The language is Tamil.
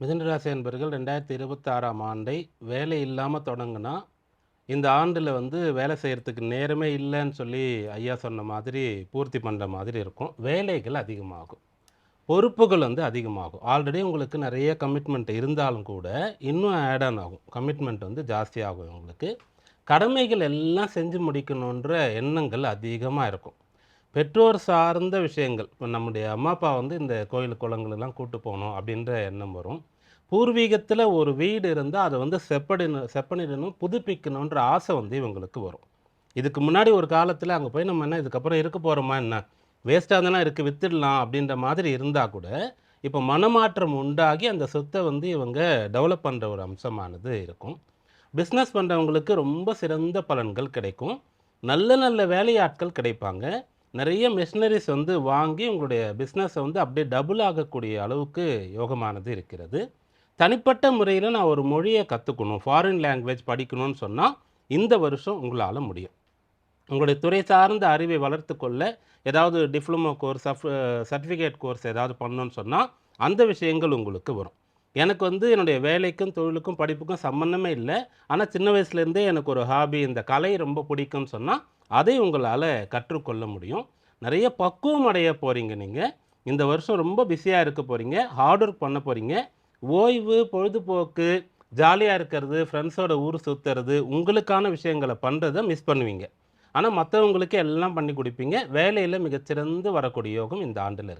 மிதுன ராசி அன்பர்கள் 2026ஆம் ஆண்டை வேலை இல்லாமல் தொடங்குனா, இந்த ஆண்டில் வேலை செய்கிறதுக்கு நேரமே இல்லைன்னு சொல்லி ஐயா சொன்ன மாதிரி பூர்த்தி பண்ணுற மாதிரி இருக்கும். வேலைகள் அதிகமாகும். பொறுப்புகள் அதிகமாகும். ஆல்ரெடி உங்களுக்கு நிறைய கமிட்மெண்ட் இருந்தாலும் கூட, இன்னும் ஆட் ஆன் ஆகும். கமிட்மெண்ட் ஜாஸ்தியாகும் உங்களுக்கு. கடமைகள் எல்லாம் செஞ்சு முடிக்கணுன்ற எண்ணங்கள் அதிகமாக இருக்கும். பெற்றோர் சார்ந்த விஷயங்கள், இப்போ நம்முடைய அம்மா அப்பா இந்த கோயில் குளங்களெல்லாம் கூட்டு போகணும் அப்படின்ற எண்ணம் வரும். பூர்வீகத்தில் ஒரு வீடு இருந்தால் அதை செப்பனிடணும், புதுப்பிக்கணுன்ற ஆசை இவங்களுக்கு வரும். இதுக்கு முன்னாடி ஒரு காலத்தில் அங்கே போய் நம்ம என்ன இதுக்கப்புறம் இருக்க போகிறோமா என்ன, வேஸ்ட்டாக தானே இருக்குது வித்துடலாம் அப்படின்ற மாதிரி இருந்தால் கூட, இப்போ மனமாற்றம் உண்டாகி அந்த சொத்தை இவங்க டெவலப் பண்ணுற ஒரு அம்சமானது இருக்கும். பிஸ்னஸ் பண்ணுறவங்களுக்கு ரொம்ப சிறந்த பலன்கள் கிடைக்கும். நல்ல நல்ல வேலையாட்கள் கிடைப்பாங்க. நிறைய மிஷினரிஸ் வாங்கி உங்களுடைய பிஸ்னஸை அப்படியே டபுள் ஆகக்கூடிய அளவுக்கு யோகமானது இருக்கிறது. தனிப்பட்ட முறையில் நான் ஒரு மொழியை கற்றுக்கணும், ஃபாரின் லாங்குவேஜ் படிக்கணும்னு சொன்னால் இந்த வருஷம் உங்களால் முடியும். உங்களுடைய துறை சார்ந்த அறிவை வளர்த்து கொள்ள ஏதாவது டிப்ளமோ கோர்ஸ், சர்டிஃபிகேட் கோர்ஸ் ஏதாவது பண்ணணும்னு சொன்னால் அந்த விஷயங்கள் உங்களுக்கு வரும். எனக்கு என்னுடைய வேலைக்கும் தொழிலுக்கும் படிப்புக்கும் சம்மந்தமே இல்லை, ஆனால் சின்ன வயசுலேருந்தே எனக்கு ஒரு ஹாபி, இந்த கலை ரொம்ப பிடிக்கும்னு சொன்னால் அதை உங்களால் கற்றுக்கொள்ள முடியும். நிறைய பக்குவம் அடைய போகிறீங்க. நீங்கள் இந்த வருஷம் ரொம்ப பிஸியாக இருக்க போகிறீங்க, ஹார்ட் ஒர்க் பண்ண போகிறீங்க. ஓய்வு, பொழுதுபோக்கு, ஜாலியாக இருக்கிறது, ஃப்ரெண்ட்ஸோட ஊர் சுற்றுறது, உங்களுக்கான விஷயங்களை பண்ணுறதை மிஸ் பண்ணுவீங்க. ஆனால் மற்றவங்களுக்கு எல்லாம் பண்ணி கொடுப்பீங்க. வேலையில் மிகச்சிறந்து வரக்கூடிய யோகம் இந்த ஆண்டில் இருக்குது.